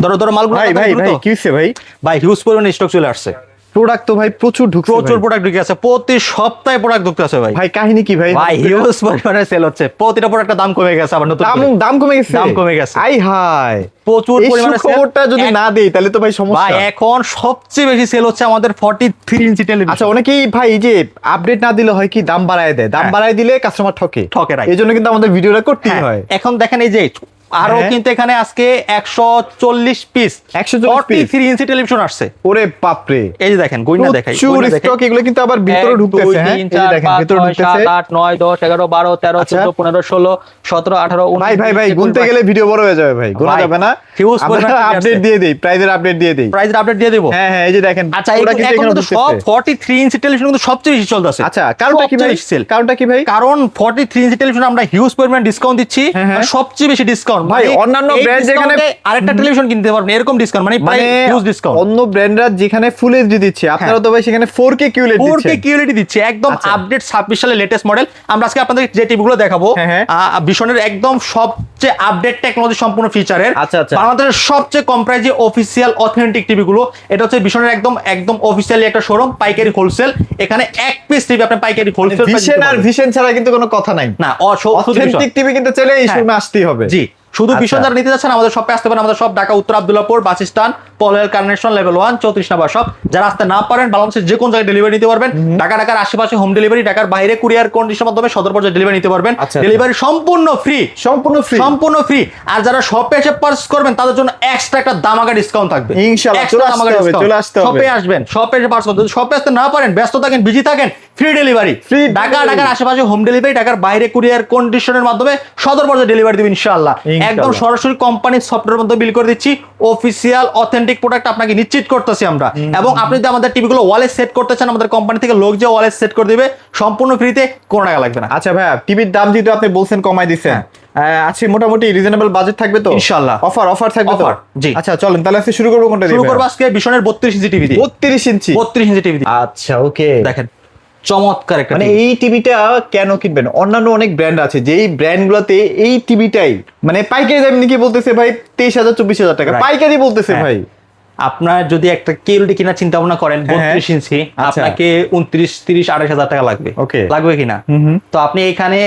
ধরো ধরো মালগুলো ভাই ভাই ভাই কি হইছে ভাই? ভাই হিউজ পরিমাণে স্টক চলে আসছে। প্রোডাক্ট তো ভাই প্রচুর ঢুকছে, প্রচুর প্রোডাক্ট ঢুকে আছে, প্রতি সপ্তাহে প্রোডাক্ট ঢুকতে আছে ভাই। ভাই কাহিনী কি ভাই? ভাই হিউজ পরিমাণে সেল হচ্ছে, প্রতিটা প্রোডাক্টের দাম কমে গেছে, আবার নতুন দাম কমে গেছে, দাম কমে গেছে। আই হাই, প্রচুর এই পরিমাণে খবরটা যদি না দেই তাহলে তো ভাই সমস্যা। ভাই এখন সবচেয়ে বেশি সেল হচ্ছে আমাদের 43 ইঞ্চি টেলিভিশন। আচ্ছা, অনেকেই ভাই এই যে আপডেট না দিলে হয় কি দাম বাড়ায় দেয়, দাম বাড়ায় দিলে কাস্টমার ঠকে রাইট। এই জন্য কিন্তু আমাদের ভিডিওটা করতেই হয়। এখন দেখেন এই যে আরো কিন্তু এখানে আজকে 140 পিস 43 ইঞ্চি টেলিভিশন আসছে। ওরে বাপরে, এই যে দেখেন গইনা দেখাই, প্রচুর স্টক, এগুলো কিন্তু আবার ভিতরে ঢুকতেছে। হ্যাঁ এই যে দেখেন ভিতরে ঢুকতেছে 7 8 9 10 11 12 13 14 15 16 17 18 19। ভাই ভাই ভাই গুনতে গেলে ভিডিও বড় হয়ে যাবে ভাই, গোনা যাবে না। আমরা আপডেট দিয়ে দেই, প্রাইজের আপডেট দিয়ে দেই, প্রাইজের আপডেট দিয়ে দেব। হ্যাঁ হ্যাঁ এই যে দেখেন। আচ্ছা এখন কিন্তু সব 43 ইঞ্চি টেলিভিশন কিন্তু সবচেয়ে বেশি চলতেছে। আচ্ছা কারণটা কি ভাই? কারণটা কি ভাই? কারণ 43 ইঞ্চি টেলিভিশন আমরা হিউজ পরিমাণ ডিসকাউন্ট দিচ্ছি, সবচেয়ে বেশি ডিসকাউন্ট ভাই। অন্যান্য ব্র্যান্ড যেখানে আরেকটা টেলিভিশন কিনতে পারবেন এরকম ডিসকাউন্ট, মানে প্রায় হিউজ ডিসকাউন্ট। অন্য ব্র্যান্ডরা যেখানে ফুল এইচডি দিচ্ছে, আপনারা তো ভাই সেখানে 4K কিউএলইডি দিচ্ছেন। 4K কিউএলইডি দিচ্ছে, একদম আপডেট 26 সালের লেটেস্ট মডেল। আমরা আজকে আপনাদের যে টিভিগুলো দেখাবো ভিশনের একদম সবচেয়ে আপডেট টেকনোলজি সম্পূর্ণ ফিচারের, বাংলাদেশের সবচেয়ে কম প্রাইজে অফিসিয়াল অথেন্টিক টিভিগুলো। এটা হচ্ছে ভিশনের একদম অফিসিয়ালি একটা শোরুম, পাইকারি হোলসেল। এখানে এক পিস টিভি আপনি পাইকারি হোলসেল ভিশন আর ভিশন ছাড়া কিন্তু কোনো কথা নাই না। অথেন্টিক টিভি কিন্তু চলে এই শোরুমে আসতেই হবে। জি, শুধু ভিশন যারা নিতে যাচ্ছেন আমাদের শপে আসতে পারেন। আমাদের সব ঢাকা উত্তর Abdullahpur bus stand, Polwel connection level 1 34 number shop. যারা আসতে না পারেন বাংলাদেশের যে কোন জায়গায় ডেলিভারি নিতে পারবেন। ঢাকার আশেপাশে হোম ডেলিভারি, ঢাকার বাইরে কুরিয়ার কন্ডিশনের মাধ্যমে সদর পর্যায়ে ডেলিভারি নিতে পারবেন। ডেলিভারি সম্পূর্ণ ফ্রি, সম্পূর্ণ ফ্রি। আর যারা শপে এসে পারচেজ করবেন তাদের জন্য এক্সট্রা একটা দামাকা ডিসকাউন্ট থাকবে ইনশাআল্লাহ। চলে আসতে হবে, শপে আসবেন, শপে এসে পারচেজ করতে। যদি শপে আসতে না পারেন, ব্যস্ত থাকেন, বিজি থাকেন, ফ্রি ডেলিভারি। ঢাকার আশেপাশে হোম ডেলিভারি, ঢাকার বাইরে কুরিয়ার কন্ডিশনের মাধ্যমে সদর পর্যায়ে ডেলিভারি দিবেন ইনশাআল্লাহ। একদম সরাসরি কোম্পানির সফটওয়্যারের মধ্যে বিল করে দিচ্ছি। অফিসিয়াল অথেন্টিক প্রোডাক্ট আপনাকে নিশ্চিত করতেছি আমরা। এবং আপনি যদি আমাদের টিভিগুলো ওয়ালে সেট করতে চান, আমাদের কোম্পানি থেকে লোক যে ওয়ালে সেট করে দিবে সম্পূর্ণ ফ্রিতে, কোনো টাকা লাগবে না। আচ্ছা ভাইয়া, টিভির দাম যেহেতু আপনি বলছেন কমাই দিচ্ছেন, আজকে মোটামুটি রিজনেবল বাজেট থাকবে তো ইনশাআল্লাহ? অফার থাকবে তো? জি। আচ্ছা চলেন তাহলে আজকে শুরু করব কোনটা দিয়ে? শুরু করব আজকে ভিশনের 32 ইঞ্চি টিভি দিয়ে। 32 ইঞ্চি টিভি দিয়ে। আচ্ছা ওকে, দেখেন চমৎকার একটা, মানে এই টিভিটা কেন কিনবেন? অন্যান্য অনেক ব্র্যান্ড আছে, যে এই ব্র্যান্ডগুলোতে এই টিভিটাই মানে পাইকারি দাম নাকি বলতেছে ভাই 23,000 24,000 টাকা পাইকারি বলতেছে ভাই। আপনার যদি একটা কিউএলইডি কেনার চিন্তা ভাবনা করেন 32 ইঞ্চি, আপনাকে 29 30 28,000 টাকা লাগবে, লাগবে কিনা? তো আপনি এখানে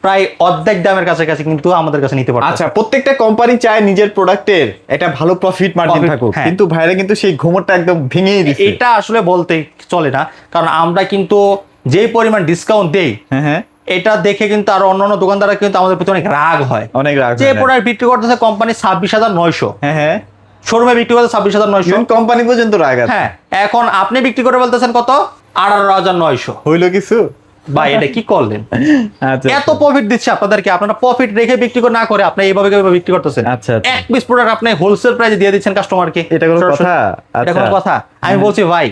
প্রায় অর্ধেক দামের কাছাকাছি কিন্তু আমাদের কাছে নিতে পারবেন। আচ্ছা, প্রত্যেকটা কোম্পানি চায় নিজের প্রোডাক্টের একটা ভালো প্রফিট মার্জিন থাকুক, কিন্তু ভাইরা কিন্তু সেই ঘুমটা একদম ভেঙেই দিচ্ছে। এটা আসলে বলতে চলে না, কারণ আমরা কিন্তু যে পরিমাণ ডিসকাউন্ট দেই, এটা দেখে কিন্তু আর অন্যান্য দোকানদাররা কিন্তু আমাদের প্রতি অনেক রাগ হয়, অনেক রাগ। যে প্রোডাক্ট বিক্রি করতেছে কোম্পানি 26,900, শোরুমে বিক্রি করতে 26,900, কোম্পানি পর্যন্ত রাগ আছে। হ্যাঁ, এখন আপনি বিক্রি করে বলতেছেন কত? 18,900। হইলো কিছু ভাই, এটা কি করলেন? এত প্রফিট দিচ্ছে আপনাদেরকে, আপনারা প্রফিট রেখে বিক্রি না করে আপনি এইভাবে বিক্রি করতেছেন। এক পিস প্রোডাক্ট আপনি হোলসেল প্রাইসে দিয়ে দিচ্ছেন কাস্টমারকে, এটা কোনো কথা? এটা কোনো কথা? আমি বলছি ভাই,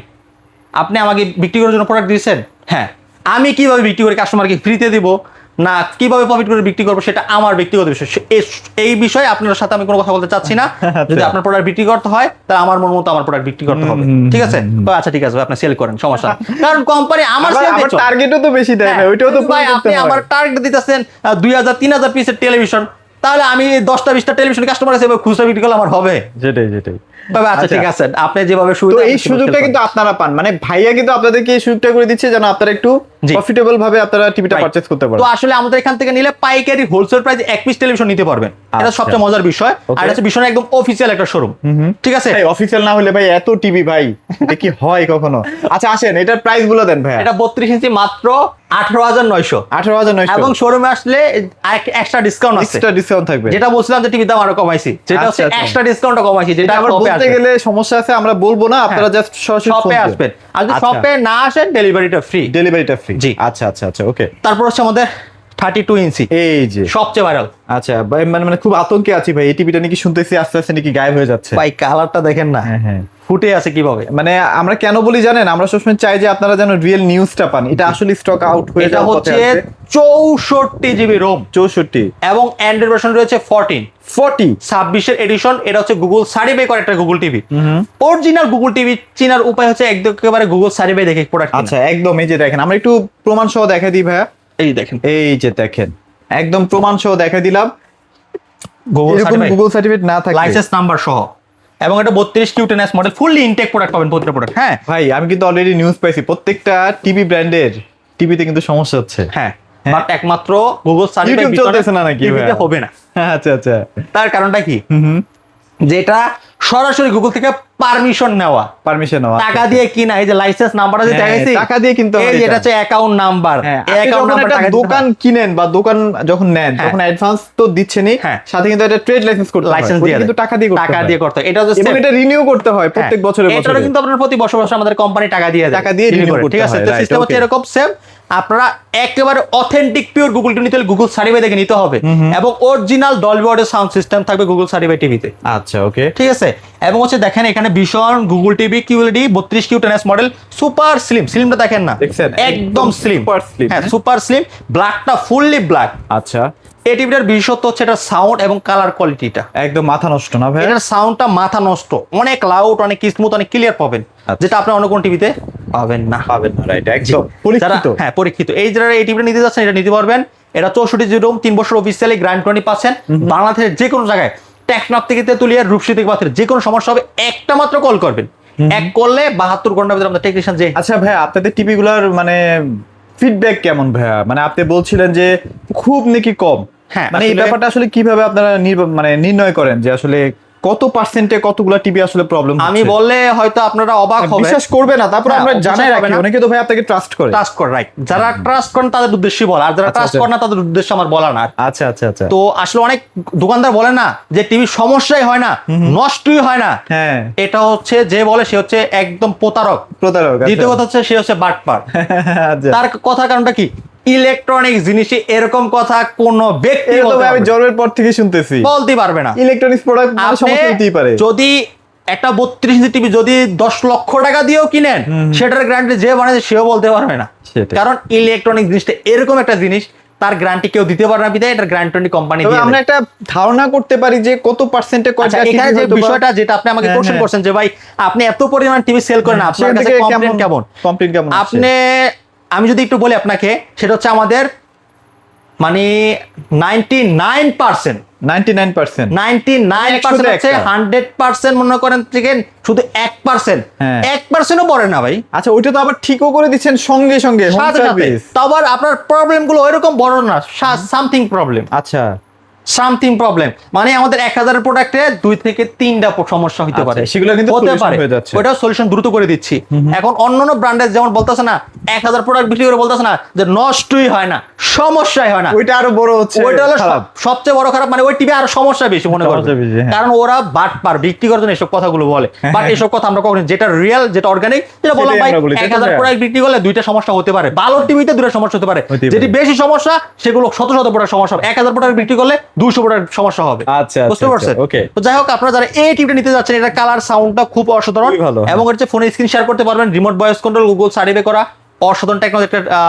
আপনি আমাকে বিক্রি করার জন্য প্রোডাক্ট দিয়েছেন, হ্যাঁ, আমি কিভাবে বিক্রি করে কাস্টমারকে ফ্রিতে দিব না কিভাবে প্রফিট করে বিক্রি করবো সেটা আমার ব্যক্তিগত বিষয়। এই বিষয়ে আপনার সাথে আমি কোনো কথা বলতে চাচ্ছি না। যদি আপনার প্রোডাক্ট বিক্রি করতে হয় তাহলে আমার মন মতো আমার প্রোডাক্ট বিক্রি করতে হবে, ঠিক আছে? আচ্ছা ঠিক আছে, আপনি সেল করেন, সমস্যা নেই, কারণ কোম্পানি আমার টার্গেটও তো বেশি দেয়, ওইটাও তো ভাই। আপনি আমার টার্গেট দিতেছেন 2000 3000 পিসের টেলিভিশন, তাহলে আমি 10টা 20টা টেলিভিশন কাস্টমার আছে খুচরা বিক্রি করলে আমার হবে? যেটাই। আচ্ছা ঠিক আছে, আপনি যেভাবে সুবিধা, এই সুযোগটা কিন্তু আপনারা পান, মানে ভাইয়া কিন্তু আপনাদেরকে এই সুযোগটা করে দিচ্ছে যেন আপনারা একটু প্রফিটেবল ভাবে আপনারা টিভিটা পারচেজ করতে পারেন। তো আসলে আমাদের এখান থেকে নিলে পাইকারি হোলসেল প্রাইসে এক পিস টেলিভিশন নিতে পারবেন, এটা সবচেয়ে মজার বিষয়। আর এটা ভিশনের একদম অফিসিয়াল একটা শোরুম, ঠিক আছে? ভাই অফিসিয়াল না হলে ভাই এত টিভি ভাই এটা কি হয় কখনো? আচ্ছা আসেন এটার প্রাইস গুলো দেন ভাই। এটা 32 ইঞ্চি মাত্র 18,900, এবং শোরুমে আসলে এক্সট্রা ডিসকাউন্ট আছে, এক্সট্রা ডিসকাউন্ট থাকবে। যেটা বলছিলাম যে টিভির দাম আরো কমাইছি, যেটা হচ্ছে এক্সট্রা ডিসকাউন্টটা কমাইছি, যেটা আবার বলতে গেলে সমস্যা আছে, আমরা বলবো না, আপনারা জাস্ট সরাসরি শপে আসবেন। আর যদি শপে না আসেন ডেলিভারিটা ফ্রি, জি। আচ্ছা ওকে। তারপর হচ্ছে আমাদের 32 ইঞ্চি, এই যে সবচেয়ে ভাইরাল। আচ্ছা ভাই, মানে খুব আতঙ্কে আছি ভাই, এই টিভিটা নাকি শুনতেছি আস্তে আস্তে নাকি গায়েব হয়ে যাচ্ছে ভাই। কালারটা দেখেন না, ফুটে আছে কিভাবে। মানে আমরা কেন বলি জানেন, আমরা সবসময় চাই যে আপনারা যেন রিয়েল নিউজটা পান। এটা আসলে স্টক আউট হয়ে যাওয়ার পথে আছে। 64 জিবি রোম, 64, এবং অ্যান্ড্রয়েড ভার্সন রয়েছে 14 26 এর এডিশন। এটা হচ্ছে গুগল সার্টিফাই করা একটা Google TV, original Google TV. চিনার উপায় হচ্ছে একেবারে গুগল সার্টিফাই দেখে প্রোডাক্ট। আচ্ছা একদম, এই যে দেখেন, আমরা একটু প্রমাণ সহ দেখা দিই ভাইয়া। এই দেখেন, এই যে দেখেন, একদম প্রমাণ সহ দেখা দিলাম। গুগল সার্টিফিকেট না থাকে লাইসেন্স নাম্বার সহ, এবং এটা 32 কিউটেনএস মডেল, ফুললি ইনটেক প্রোডাক্ট পাবেন প্রতিটা প্রোডাক্ট। হ্যাঁ ভাই আমি কিন্তু অলরেডি নিউজ পাইছি প্রত্যেকটা টিভি ব্র্যান্ডের টিভিতে কিন্তু সমস্যা হচ্ছে। হ্যাঁ, বাট একমাত্র গুগল ইউটিউব চলতেছে না নাকি টিভিতে ভাই? হবে না। আচ্ছা আচ্ছা। তার কারণটা কি, হুম যেটা সরাসরি গুগল থেকে পারমিশন নেওয়া, পারমিশন নেওয়া টাকা দিয়ে কিনা, এই যে লাইসেন্স নাম্বারটা যে হ্যাঁ, দেখাইছি টাকা দিয়ে কিনতে হয় এই যে এটা। এটা হচ্ছে অ্যাকাউন্ট নাম্বার, হ্যাঁ, এই আপনি অ্যাকাউন্ট যখন নাম্বার একটা টাকা দোকান কিনেন বা দোকান যখন নেন হ্যাঁ। তখন অ্যাডভান্স তো দিচ্ছেনই, হ্যাঁ। সাথে কিন্তু একটা ট্রেড লাইসেন্স করতে হয়, লাইসেন্স ওটা দিয়ে কিন্তু টাকা দিয়ে করতে টাকা হয়। দিয়ে করতে হয়। এটা হচ্ছে এবং step। এটা রিনিউ করতে হয় প্রত্যেক হ্যাঁ, বছরে এটারও কিন্তু আপনার প্রতি বছর বছর আমাদের কোম্পানি টাকা দিয়ে দেয়, টাকা দিয়ে renew renew করে, করতে ঠিক আছে? হয়, তো right, সিস্টেম হচ্ছে okay. এরকম সেম। আপনারা একেবারে অথেন্টিক পিওর গুগল টিভি নিতে হলে গুগল সার্টিফাই দেখে নিতে হবে, এবং original Dolby audio sound system থাকবে গুগল সার্টিফাই টিভিতে। আচ্ছা ওকে। ঠিক আছে, এবং হচ্ছে দেখেন এখানে ভীষণ গুগল টিভি কিউএলইডি 32 কিউটেনএস মডেল, সুপার স্লিম, স্লিমটা দেখেন না, দেখছেন? একদম স্লিম, super slim, হ্যাঁ হ্যাঁ? সুপার স্লিম, ব্ল্যাকটা ফুললি ব্ল্যাক। আচ্ছা, এই টিভিটার বিশেষত্ব হচ্ছে এটা সাউন্ড এবং কালার কোয়ালিটিটা, একদম মাথা নষ্ট না ভাই? এটার সাউন্ডটা মাথা নষ্ট, অনেক লাউড, অনেক স্মুথ, অনেক ক্লিয়ার পাবেন, আচ্ছা। যেটা আপনি অন্য কোন টিভিতে পাবেন না। পাবেন না, রাইট, একদম যারা পরীক্ষিত। হ্যাঁ পরীক্ষিত, এই যারা এই টিভিটা নিতে যাচ্ছেন এটা নিতে পারবেন। এটা 64 রুম, 3 বছর অফিসিয়ালি গ্যারান্টি পাচ্ছেন। বাংলাদেশের যে কোনো জায়গায় টেকনাফ থেকে তেতুলিয়া, রূপসী থেকে পাথর, যে কোনো সমস্যা হবে একটা মাত্র কল করবেন, এক করলে 72 ঘন্টার ভিতরে আমাদের টেকনিশিয়ান যে। আচ্ছা ভাই, আপনাদের টিভি গুলার মানে ফিডব্যাক কেমন ভাইয়া? মানে আপনি বলছিলেন যে খুব নাকি কম, হ্যাঁ, মানে এই আসলে- ব্যাপারটা আসলে কিভাবে আপনারা মানে নির্ণয় করেন যে আসলে কত পার্সেন্টে কতগুলা টিভি আসলে প্রবলেম? আমি বললে হয়তো আপনারা অবাক হবে, বিশ্বাস করবে না, তারপর হ্যাঁ, আমরা বিশ্বাস জানাই হবে রাখি, না। অনেকে তো ভাই আপনাকে ট্রাস্ট করে। ট্রাস্ট করে, রাইট, যারা ট্রাস্ট করেন তাদের উদ্দেশ্যে বলা, আর যারা আচ্ছা, ট্রাস্ট আচ্ছা। করে না তাদের উদ্দেশ্য আমার বলা না। আচ্ছা আচ্ছা আচ্ছা। তো আসলে অনেক দোকানদার বলে না যে টিভি সমস্যাই হয় না, নষ্টই হয় না, হ্যাঁ, এটা হচ্ছে যে বলে সে হচ্ছে একদম প্রতারক। প্রতারক। দ্বিতীয় কথা হচ্ছে সে হচ্ছে বাটপার। আচ্ছা। তার কথা কারণটা কি, ইলেকট্রনিক জিনিসে এরকম কথা কোন ব্যক্তি এটা তো বলতে ভাই আমি পারবে না। জন্মের পর থেকে শুনতেছি, বলতে পারবে না। ইলেকট্রনিক্স প্রোডাক্ট আপনি সমস্যা হতেই পারে। যদি একটা 32 ইঞ্চি টিভি যদি 10 লক্ষ টাকা দিয়েও কিনেন, সেটার গ্যারান্টি যে বানায় সেও বলতে পারবে না, সেটাই। কারণ ইলেকট্রনিক জিনিসটা এরকম একটা জিনিস, তার গ্যারান্টি কেউ দিতে পারে না, বিধায় এটার গ্যারান্টি কোম্পানি তবে দিয়ে আমরা দেয়। একটা ধারণা করতে পারি যে কত পার্সেন্টে আচ্ছা, এখানে যে বিষয়টা যেটা আপনি আমাকে হ্যাঁ, কোশ্চেন হ্যাঁ। করছেন যে ভাই আপনি এত পরিমাণ টিভি সেল করেন, আপনার কাছে কমপ্লেইন কেমন? কমপ্লেইন কেমন? আপনি, আমি যদি একটু বলি আপনাকে, সেটা হচ্ছে আমাদের মানে 99% 99% 99% হচ্ছে, একটা। 100% মনে করেন থেকে শুধু 1%, হ্যাঁ। 1%ও পড়ে না ভাই, আচ্ছা, ওইটা তো আবার ঠিকও করে দিচ্ছেন সঙ্গে সঙ্গে, হোম সাথে সাথে। সার্ভিস। তো আবার আপনার প্রবলেম গুলো ওইরকম বড় না, সামথিং প্রবলেম, আচ্ছা সামথিং প্রবলেম, মানে আমাদের 1000 প্রোডাক্টে 2 থেকে 3টা সমস্যা হতে পারে, আচ্ছা, সেগুলো কিন্তু হতে solution পারে, হয়ে যাচ্ছে। ওটা সলিউশন দ্রুত করে দিচ্ছি। এখন অন্যান্য ব্র্যান্ডের যেমন বলতেছে না 1000 প্রোডাক্ট বিক্রি করে বলতেছে না যে নষ্টই হয় না, সমস্যাই হয় না, ওইটা আরো বড় হচ্ছে, ওইটা হলো খারাপ। সবচেয়ে বড় খারাপ, মানে ওই টিভি আরো সমস্যা বেশি মনে করবে, সমস্যা বেশি, হ্যাঁ। কারণ ওরা বাটপার, বিক্রি করার জন্য এসব কথাগুলো বলে, বাট এসব কথা আমরা কখনো, যেটা রিয়েল, যেটা অর্গানিক, যেটা বললাম সেটাই ভাই, আমরা বলি, তাই তো 1000 ভাইয়া? প্রোডাক্ট বিক্রি করলে 2টা সমস্যা হতে পারে, ভালো টিভিতে 2টা সমস্যা হতে পারে, হতেই যেটি পারে। বেশি সমস্যা সেগুলো শত শত প্রোডাক্ট সমস্যা হবে, 1000 প্রোডাক্ট বিক্রি করলে 200 প্রোডাক্ট সমস্যা হবে। আচ্ছা, বুঝতে আচ্ছা, পারছেন? okay. তো যাই হোক, আপনারা যারা এই টিভিটা নিতে যাচ্ছেন, এটা কালার সাউন্ডটা খুব অসাধারণ, খুবই ভালো, হ্যাঁ। এবং হচ্ছে ফোনে স্ক্রিন শেয়ার করতে পারবেন, remote voice control, Google certify করা অসাধারণ টেকনোলজি একটা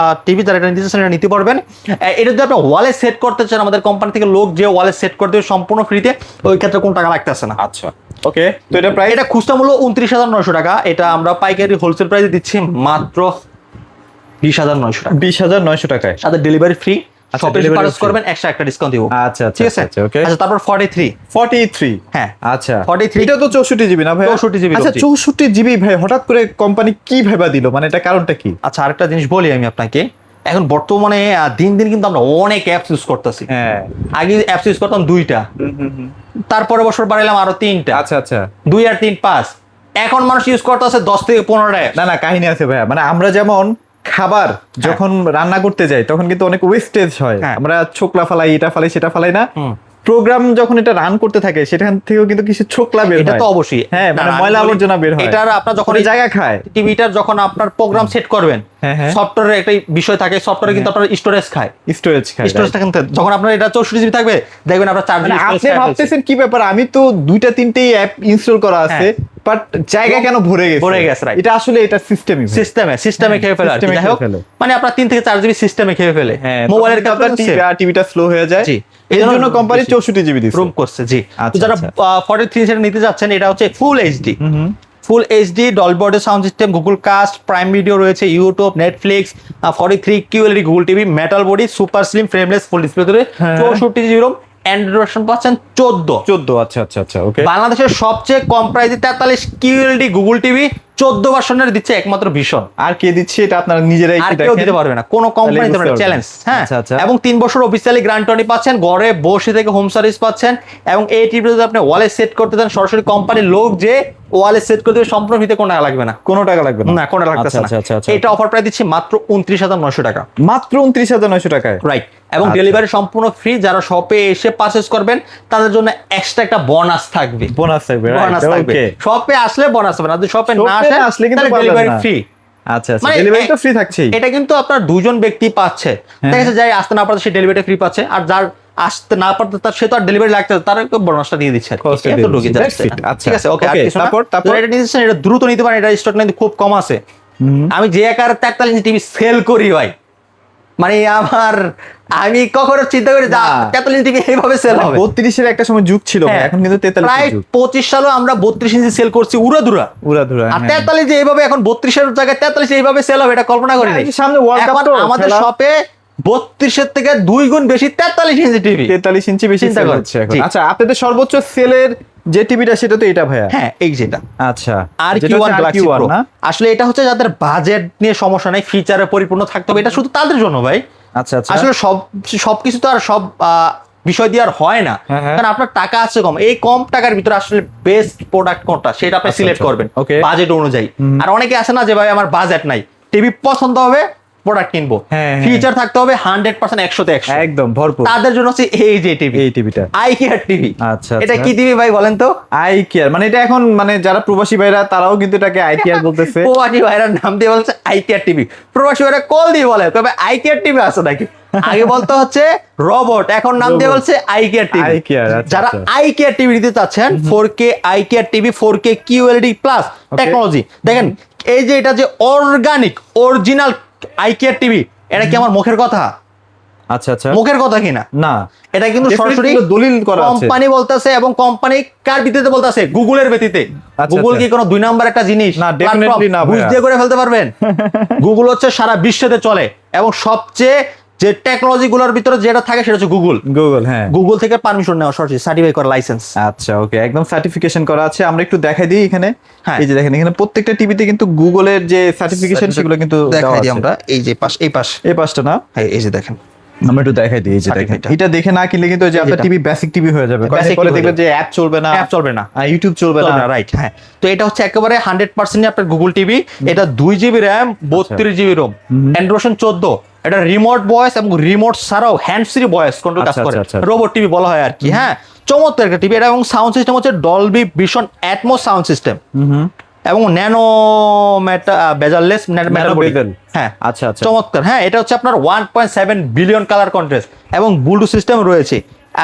টিভি, যারা এটা নিতে চাচ্ছেন এটা নিতে পারবেন। এটা যদি আপনি ওয়ালে সেট করতে চান, আমাদের কোম্পানি থেকে লোক যে ওয়ালে সেট করতে হবে সম্পূর্ণ ফ্রিতে, ওই ক্ষেত্রে কোনো টাকা লাগতেছে না। আচ্ছা ওকে। তো এটা প্রাইস? এটা খুচরা মূল্য 29,900 টাকা, এটা আমরা পাইকারি হোলসেল প্রাইসে দিচ্ছি মাত্র 20,900 টাকা, 20,900 টাকায়। সাথে ডেলিভারি ফ্রি, আচ্ছা, শপে delivery পারচেজ free। করবেন এক্সট্রা একটা ডিসকাউন্ট দিব। আচ্ছা আচ্ছা ঠিক আছে, আচ্ছা, ওকে। আচ্ছা, তারপর 43, 43, হ্যাঁ আচ্ছা 43 এটা তো 64 জিবি না ভাই? 64 GB আচ্ছা, জি। 64 জিবি ভাই হঠাৎ করে কোম্পানি কি ভেবা দিল, মানে এটা কারণটা কি? আচ্ছা, আরেকটা জিনিস বলি আমি আপনাকে, এখন বর্তমানে দিন দিন কিন্তু আমরা অনেক অ্যাপস ইউজ করতেছি। হ্যাঁ, আগে অ্যাপস ইউজ করতাম 2টা, তারপরে বছর বাড়াইলাম আরো 3টা, আচ্ছা আচ্ছা। 2 আর 3 5, এখন মানুষ ইউজ করতেছে 10 থেকে 15টা অ্যাপ। না না, কাহিনী আছে ভাইয়া, মানে আমরা যেমন খাবার যখন রান্না করতে যাই তখন কিন্তু অনেক ওয়েস্টেজ হয়, হ্যাঁ। আমরা ছোকলা ফালাই, এটা ফালাই, সেটা ফালাই না। হুম। প্রোগ্রাম যখন এটা রান করতে থাকে সেখান থেকেও কিন্তু কিছু ছোকলা বের হয়। এটা তো অবশ্যই, হ্যাঁ, মানে না, আমি ময়লা বলি, আবর্জনা বের হয়, এটার আপনার যখন ওটা জায়গা খায়। টিভিটার যখন আপনার প্রোগ্রাম সেট করবেন, হ্যাঁ, হ্যাঁ। সফটওয়্যারের একটা বিষয় থাকে, সফটওয়্যারে কিন্তু আপনার স্টোরেজ খায়, স্টোরেজ খায়, স্টোরেজটা কিন্তু যখন আপনার এটা 64 জিবি থাকবে, দেখবেন আপনার 4 মানে জিবি আপনি ভাবতেছেন কি ব্যাপার, আমি তো 2টা 3টেই অ্যাপ ইনস্টল করা আছে, বাট জায়গা কেন ভরে গেছে? ভরে গেছে, right। এটা আসলে এটা সিস্টেমই, সিস্টেমে খেয়ে ফেলে আর কি। সিস্টেমে যাই হোক, খেয়ে ফেলে। মানে আপনার 3 থেকে 4 জিবি সিস্টেমে খেয়ে ফেলে, হ্যাঁ, মোবাইলের তখন আপনার ক্ষেত্রে টিভিটা স্লো হয়ে যায়। জি। এই জন্য কোম্পানি বেশি 64 জিবি দিচ্ছে। রুম করছে, জি। তো আচ্ছা, যারা আচ্ছা। 43 সেটা নিতে যাচ্ছেন, এটা হচ্ছে full HD, full HD Dolby audio sound system, Google cast, prime video রয়েছে, YouTube, Netflix, 43 QLED Google TV, metal body, super slim frameless full display ধরে, হ্যাঁ। 64 জিবি রোম, অ্যান্ড্রয়েড ভার্সন পাচ্ছেন 14। আচ্ছা আচ্ছা আচ্ছা, ওকে। বাংলাদেশের সবচেয়ে কম প্রাইসে 43 QLED গুগল টিভি 14 ভার্সনের দিচ্ছে একমাত্র ভীষণ। আর কে দিচ্ছে এটা আপনারা নিজেরাই আর একটু কেউ দেখেন। দিতে পারবে না, কোনো কোম্পানি দিতে পারবে না, চ্যালেঞ্জ। হ্যাঁ, আচ্ছা, আচ্ছা। এবং 3 বছর অফিসিয়ালি গ্যারান্টি পাচ্ছেন, ঘরে বসে থেকে হোম সার্ভিস পাচ্ছেন। এবং এই টিভি যদি আপনি ওয়ালে সেট করতে চান, সরাসরি কোম্পানির লোক যে ওয়ালে সেট করে দেবে, সম্পূর্ণ ফ্রিতে, কোনো টাকা লাগবে না। কোনো টাকা লাগবে না? না, কোনো টাকা লাগতেছে না। আচ্ছা, আচ্ছা, আচ্ছা। এটা অফার প্রাইস দিচ্ছি মাত্র 29,900 টাকা। মাত্র 29,900 টাকায়? রাইট। এবং আচ্ছা। ডেলিভারি সম্পূর্ণ ফ্রি। যারা শপে এসে পারচেজ করবেন তাদের জন্য এক্সট্রা একটা বোনাস থাকবে। বোনাস থাকবে, বোনাস থাকবে। ওকে। শপে আসলে বোনাস হবে না, যদি শপে না শপে আসেন আসলে কিন্তু তাহলে পাবেন ডেলিভারি না। ফ্রি। আচ্ছা আচ্ছা, মানে ডেলিভারি তো ফ্রি থাকছেই। এটা কিন্তু আপনার দুজন ব্যক্তি পাচ্ছে। দেখা যাচ্ছে যাই আসতে না পারতে সে ডেলিভারি ফ্রি পাচ্ছে, আর যার আসতে না পারতে তার সে তো আর ডেলিভারি লাগছে, তার বোনাসটা দিয়ে দিচ্ছে আর কি। Cost-টা এটা দিয়ে তো ঢুকে দিচ্ছে। যাচ্ছে। That's it। আচ্ছা। ঠিক আছে, ওকে। আর Okay, কিছু না। তারপর? যারা এটা নিতেছেন এটা দ্রুত নিতে পারেন, এটা স্টক কিন্তু খুব কম আছে। আমি যে আকারে 43 ইঞ্চি টিভি সেল করি ভাই, মানে আমি কখনো চিন্তা করি না। 43 ইঞ্চি টিভি এইভাবে সেল হবে। 32-এর একটা সময় যুগ ছিল ভাই, হ্যাঁ, এখন কিন্তু 43 প্রায় এর যুগ। 25 সালে আমরা 32 ইঞ্চি সেল করছি উড়াধুরা। উড়াধুরা, আর হ্যাঁ। 43 যে এইভাবে এখন 32 এর জায়গায় 43 এইভাবে সেল হবে, এটা কল্পনা করি নাই। এই যে সামনে ওয়ার্ল্ড কাপ এখন তো আমাদের খেলা। শপে 32 এর থেকে 2 গুণ বেশি 43 ইঞ্চি টিভি। 43 ইঞ্চি বেশি চিন্তা সেল করেন। হচ্ছে এখন। জি। আচ্ছা, আপনাদের সর্বোচ্চ সেলের যে টিভিটা সেটা তো এটা ভাইয়া? হ্যাঁ, এই যেটা আচ্ছা। আর যেটা Q1 হচ্ছে Galaxy R1 Pro। না? আসলে এটা হচ্ছে যাদের বাজেট নিয়ে সমস্যা নাই, ফিচারে পরিপূর্ণ থাকতে হবে, এটা শুধু তাদের জন্য ভাই। আচ্ছা আচ্ছা। আসলে সবকিছু তো আর সব বিষয় দিয়ে আর হয় না। হ্যাঁ, হ্যাঁ। কারণ আপনার টাকা আছে কম, এই কম টাকার ভিতরে আসলে বেস্ট প্রোডাক্ট কোনটা সেটা আপনি আচ্ছা, সিলেক্ট আচ্ছা। করবেন Okay. বাজেট অনুযায়ী। আর অনেকে আছে না যে ভাই আমার বাজেট নাই, টিভি পছন্দ হবে, প্রোডাক্ট কিনবো, হ্যাঁ, হ্যাঁ। ফিচার থাকতে হবে 100% 100-তে 100, একদম ভরপুর। তাদের জন্য হচ্ছে এই যে টিভি, এই টিভিটা আইকিয়ার টিভি। আচ্ছা, এটা আচ্ছা। কি টিভি ভাই বলেন তো? আই কেয়ার, মানে এটা এখন মানে যারা প্রবাসী ভাইরা তারাও কিন্তু এটাকে আই কেয়ার বলতেছে। প্রবাসী ভাইরার নাম দিয়ে বলছে আইকিয়ার টিভি, প্রবাসী ভাইরা কল দিয়ে বলে তবে আইকিয়ার টিভি আছে নাকি। আগে বলতে হচ্ছে রোবট, এখন নাম দিয়ে বলছে আইকিয়ার টিভি। iCare, আচ্ছা, যারা আচ্ছা। আইকিয়ার টিভি নিতে চাচ্ছেন 4K আইকিয়ার TV, 4K QLED plus technology, দেখেন এই যে এটা যে অর্গানিক অরিজিনাল আইকিয়ার টিভি, এটা কি আমার মুখের কথা? আচ্ছা আচ্ছা। মুখের কথা কিনা? না, এটা কিন্তু Definitely সরাসরি তো দলিল করা আছে। কোম্পানি বলতেছে, এবং কোম্পানি কার ভিত্তিতে বলতেছে? গুগলের ভিত্তিতে। আচ্ছা, গুগল আচ্ছা। কি কোনো 2 নাম্বার একটা জিনিস? না, Platform, definitely না বুঝ ভাইয়া। দিয়ে করে ফেলতে পারবেন? গুগল হচ্ছে সারা বিশ্বতে চলে, এবং সবচেয়ে যে টেকনোলজি গুলোর ভিতরে যেটা থাকে সেটা হচ্ছে গুগল। গুগল, হ্যাঁ। গুগল থেকে পারমিশন নেওয়া, সরাসরি সার্টিফাই করা, লাইসেন্স। আচ্ছা, ওকে, একদম সার্টিফিকেশন করা আছে। আমরা একটু দেখাই দিই এখানে। হ্যাঁ। এই যে দেখেন, এখানে প্রত্যেকটা টিভিতে কিন্তু গুগলের যে সার্টিফিকেশন সেগুলো কিন্তু দেওয়া দেখাই দিই আছে। আমরা, এই যে পাশ, এই পাশ, এই পাঁচটা না? হ্যাঁ, এই যে দেখেন। আমরা একটু দেখাই দিই, এই যে দেখেন। Certificate-টা। এটা দেখে না কিনলে কিন্তু ওই যে আপনার যেটা। টিভি বেসিক টিভি হয়ে যাবে। Basic পরে TV দেখবেন হয়ে যে অ্যাপ চলবে না, অ্যাপ চলবে না, ইউটিউব চলবে না। রাইট। হ্যাঁ, তো এটা হচ্ছে একেবারে 100% আপনার গুগল টিভি। এটা 2 GB RAM, 32 GB ROM, Android 14। এটা রিমোট ভয়েস এবং রিমোট ছাড়াও হ্যান্ড ফ্রি ভয়েস কন্ট্রোল কাজ আচ্ছা, করে, আচ্ছা, আচ্ছা। রোবট টিভি বলা হয় আর কি। হ্যাঁ, চমৎকার একটা টিভি। এটা এবং সাউন্ড সিস্টেম হচ্ছে Dolby vision Atmos sound system, এবং nano bezelless metal body. bezel। হ্যাঁ, আচ্ছা, আচ্ছা। চমৎকার। হ্যাঁ, এটা হচ্ছে আপনার 1.7 বিলিয়ন কালার কন্ট্রাস্ট এবং ব্লুটুথ সিস্টেম রয়েছে।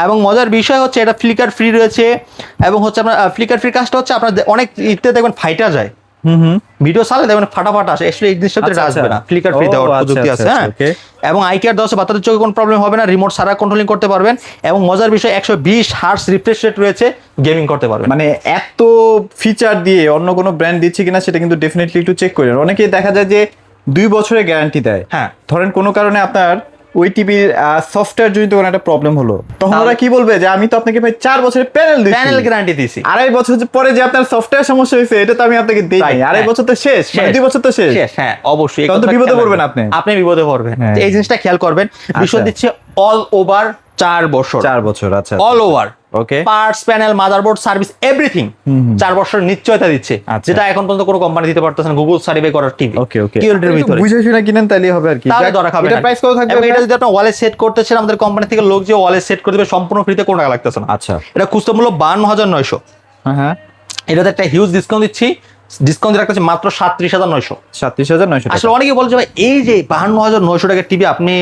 এবং মজার বিষয় হচ্ছে এটা ফ্লিকার ফ্রি রয়েছে, এবং হচ্ছে আপনার ফ্লিকার ফ্রি কাজটা হচ্ছে আপনার অনেক ইতে দেখবেন ফাইটা যায়, ভিডিও চালে দেখবেন ফাটাফাটা আসে, আসলে এই জিনিসটা আচ্ছা, আসবে না, আচ্ছা। ফ্লিকার ফ্রি ও, দেওয়ার আচ্ছা, প্রযুক্তি আছে। আচ্ছা, হ্যাঁ, okay। এবং আইকিয়ার 10 বাতাসের চোখে কোনো প্রবলেম হবে না, রিমোট ছাড়া কন্ট্রোলিং করতে পারবেন। এবং মজার বিষয় 120 হার্টজ রিফ্রেশ রেট রয়েছে, গেমিং করতে পারবেন। মানে এত ফিচার দিয়ে অন্য কোনো ব্র্যান্ড দিচ্ছে কিনা সেটা কিন্তু ডেফিনেটলি একটু চেক করেন। অনেকে দেখা যায় যে 2 বছরের গ্যারান্টি দেয়। হ্যাঁ। ধরেন কোনো কারণে আপনার ওই টিভির সফটওয়্যার জনিত কোনো একটা প্রবলেম হলো, তখন ওরা কি বলবে যে আমি তো আপনাকে ভাই 4 বছরের প্যানেল দিচ্ছি, প্যানেল গ্যারান্টি দিছি, 2.5 বছর পরে যে আপনার সফটওয়্যার সমস্যা হয়েছে এটা তো আমি আপনাকে দিই নাই, Right, 2.5 হ্যাঁ। বছর তো শেষ, মানে 2 বছর তো শেষ। হ্যাঁ, অবশ্যই। তখন তো এই বিপদে কথাটা পড়বেন খেয়াল আপনি। রাখবেন। আপনি বিপদে পড়বেন। হ্যাঁ। তো এই জিনিসটা খেয়াল করবেন। বিষয় আচ্ছা। দিচ্ছে অল ওভার 4 বছর, 4 বছর, আচ্ছা। All over, okay. Parts, panel, motherboard, service, everything 4 বছর নিশ্চয়তা দিচ্ছে, আচ্ছা। যেটা এখন পর্যন্ত কোনো কোম্পানি দিতে পারতেছে না। গুগল সার্টিফাই করার টিভি, ওকে, ওকে। কিউরিটির ভিতরে। বুঝে শুনে কিনেন তাহলে হবে আর কি। তাহলে ধরা খাবে এটা না। প্রাইস কত থাকবে? এবং এটা যদি আপনি ওয়ালে সেট করতে চান, আমাদের কোম্পানি থেকে লোক যে ওয়ালে সেট করে দেবে সম্পূর্ণ ফ্রিতে, কোনো টাকা লাগতেছে না। আচ্ছা। এটা খুচরা মূল্য 52,900। হ্যাঁ, এটাতে একটা হিউজ ডিসকাউন্ট দিচ্ছি, ডিসকাউন্ট রাখতেছি মাত্র 37,900। 37,900 টাকা। আসলে অনেকে বলছে ভাই এই যে 52,900 টাকার টিভি আপনি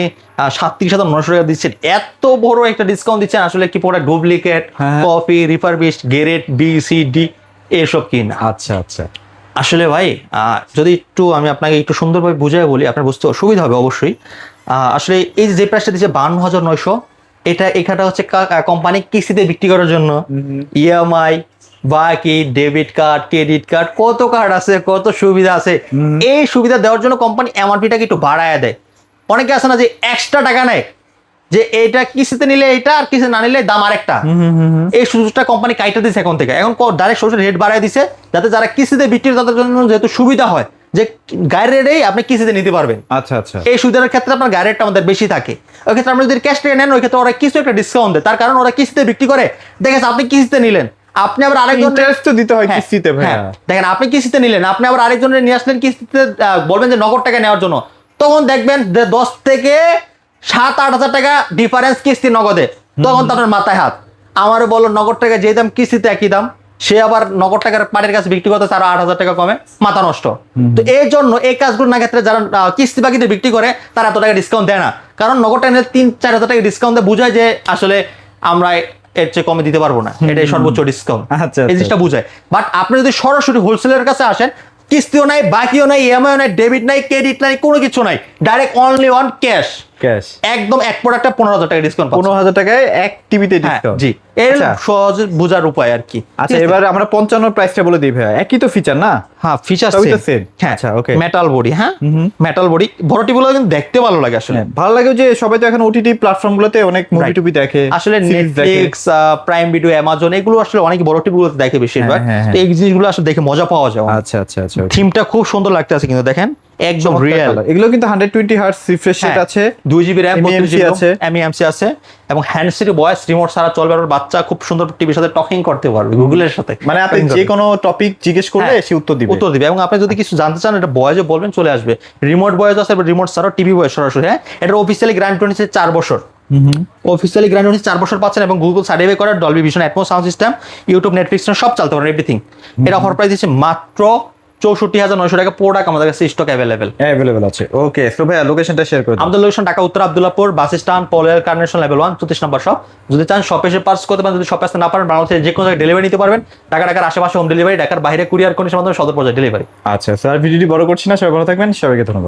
37,900 টাকা দিচ্ছেন, এত বড় একটা ডিসকাউন্ট দিচ্ছেন, আসলে কি পরে ডুপ্লিকেট, হ্যাঁ। Copy, refurbished, grade B C D এসব কি না। আচ্ছা, আচ্ছা। আসলে ভাই যদি একটু আমি আপনাকে একটু সুন্দরভাবে বুঝাই বলি, আপনার বুঝতে সুবিধা হবে অবশ্যই। আসলে এই যে প্রাইসটা দিচ্ছে 52,900, এটা এখানটা হচ্ছে কোম্পানি কিস্তিতে বিক্রি করার জন্য। ইএমআই, বাকি ডেবিট কার্ড, ক্রেডিট কার্ড, কত কার্ড আছে, কত সুবিধা আছে। এই সুবিধা দেওয়ার জন্য কোম্পানি এমআরপিটাকে একটু বাড়ায় দেয়। অনেকে আছে না যে এক্সট্রা টাকা নেয়, যে এটা কিস্তিতে নিলে এটা আর কিস্তিতে না নিলে দাম আরেকটা। এই সুযোগটা কোম্পানি কাইটা দিচ্ছে এখন থেকে, এখন ডাইরেক্ট সরাসরি রেট বাড়ায় দিছে, যাতে যারা কিস্তিতে বিক্রি তাদের জন্য যেহেতু সুবিধা হয় যে গাড়ির রেটেই আপনি কিস্তিতে নিতে পারবেন। আচ্ছা আচ্ছা, এই সুবিধার ক্ষেত্রে আপনার গাড়ি রেটটা আমাদের বেশি থাকে। ওই ক্ষেত্রে আপনি যদি ক্যাশ টাকা নেন, ওই ক্ষেত্রে ওরা কিছু একটা ডিসকাউন্ট দেয়, তার কারণ ওরা কিস্তিতে বিক্রি করে। দেখেন আপনি কিস্তিতে নিলেন, আপনি আবার আরেকজন ইন্টারেস্ট তো দিতে হয় কিস্তিতে ভাইয়া। দেখেন আপনি কিস্তিতে নিলেন, আপনি আবার আরেকজনের নিয়ে আসলেন কিস্তিতে, বলবেন যে নগদ টাকা নেওয়ার জন্য, তখন দেখবেন যে 10 থেকে 7-8 হাজার টাকা ডিফারেন্স কিস্তি নগদে, তখন তো আপনার মাথায় হাত। আমারও বলো নগদ টাকা যে দাম কিস্তিতে একই দাম, সে আবার নগদ টাকার পার্টির কাছে বিক্রি করতে তারা 8 হাজার টাকা কমে, মাথা নষ্ট। তো এই জন্য এই কাজগুলো না ক্ষেত্রে যারা কিস্তি বাকিতে বিক্রি করে তারা এত টাকা ডিসকাউন্ট দেয় না, কারণ নগদ টাকা নিলে 3-4 হাজার টাকা ডিসকাউন্ট দেয়, বুঝায় যে আসলে আমরা এর চেয়ে কমে দিতে পারবো না, এটাই সর্বোচ্চ ডিসকাউন্ট। আচ্ছা, এই জিনিসটা বুঝায়। বাট আপনি যদি সরাসরি হোলসেলের কাছে আসেন, কিস্তিও নাই, বাকিও নাই, ইএমআই নাই, ডেবিট নাই, ক্রেডিট নাই, কোনো কিছু নাই, direct only one cash, cash একদম এক প্রোডাক্টে 15,000 টাকা ডিসকাউন্ট, 15,000 টাকায় এক টিভিতে ডিসকাউন্ট। জি, এর আচ্ছা। সহজ বোঝার উপায় আর কি। আচ্ছা, এবার আমরা 55 প্রাইসটা বলে দিই ভাইয়া, একই তো ফিচার না? হ্যাঁ, ফিচার সবই তো same। হ্যাঁ, আচ্ছা, okay। মেটাল বডি, হ্যাঁ মেটাল বডি, বড়টি গুলো কিন্তু দেখতে ভালো লাগে আসলে। হ্যাঁ, ভালো লাগে যে সবাই তো এখন ওটিটি প্ল্যাটফর্ম গুলোতে অনেক মুভি Right। টুবি দেখে, আসলে series দেখে। নেটফ্লিক্স, প্রাইম ভিডিও, অ্যামাজন, এগুলো আসলে অনেক বড় টিভিগুলোতে দেখে বেশিরভাগ। হ্যাঁ, হ্যাঁ, তো এই জিনিসগুলো আসলে দেখে মজা পাওয়া যায়। আচ্ছা আচ্ছা আচ্ছা, okay। থিমটা খুব সুন্দর লাগতেছে কিন্তু দেখেন, একদম চমৎকার রিয়েল। colour। এগুলো কিন্তু 120 হার্টজ রিফ্রেশ রেট আছে, 2GB RAM, MEMC আছে, MEMC আছে, এবং হ্যান্ডসফ্রি ভয়েস রিমোট ছাড়া চলবে। আর বাচ্চা খুব সুন্দর টিভির সাথে টকিং করতে পারবে, গুগলের সাথে। মানে আপনি talking যে করবে। কোনো টপিক জিজ্ঞেস করলে হ্যাঁ, সে উত্তর দিবে। উত্তর দিবে। এবং আপনি যদি কিছু জানতে চান, এটা ভয়েসে বলবেন, চলে আসবে। রিমোট ভয়েস আছে, রিমোট ছাড়াও টিভি ভয়েস সরাসরি। হ্যাঁ, এটা অফিসিয়ালি গ্যারান্টি নিচ্ছে 4 বছর। অফিসিয়ালি গ্যারান্টি নিচ্ছে 4 বছর পাচ্ছেন, এবং গুগল সার্টিফাই করা Dolby vision, Atmos sound system, YouTube, Netflix সব চালতে পারেন, এভরিথিং। এর অফার প্রাইস দিচ্ছে মাত্র 64,900 টাকা। প্রোডাক্ট আমাদের কাছে স্টক অ্যাভেলেবল আছে। ওকে, সো ভাইয়া লোকেশনটা শেয়ার করে দিন। আমাদের লোকেশন ঢাকা উত্তর আব্দুল্লাহপুর বাস স্ট্যান্ড, পলের কার্নেশন লেভেল 1, 34 নম্বর শপ। যদি চান শপে এসে পার্স করতে পারেন, যদি শপে আসতে না পারেন, বাংলাদেশের যে কোনো জায়গায় ডেলিভারি নিতে পারবেন। ঢাকার আশেপাশে হোম ডেলিভারি, ঢাকার বাইরে কুরিয়ার কন্ডিশন মাধ্যমে সদর পর্যায়ে ডেলিভারি। আচ্ছা স্যার, ভিডিওটি বড় করছি না, সবাই ভালো থাকবেন, সবাইকে ধন্যবাদ।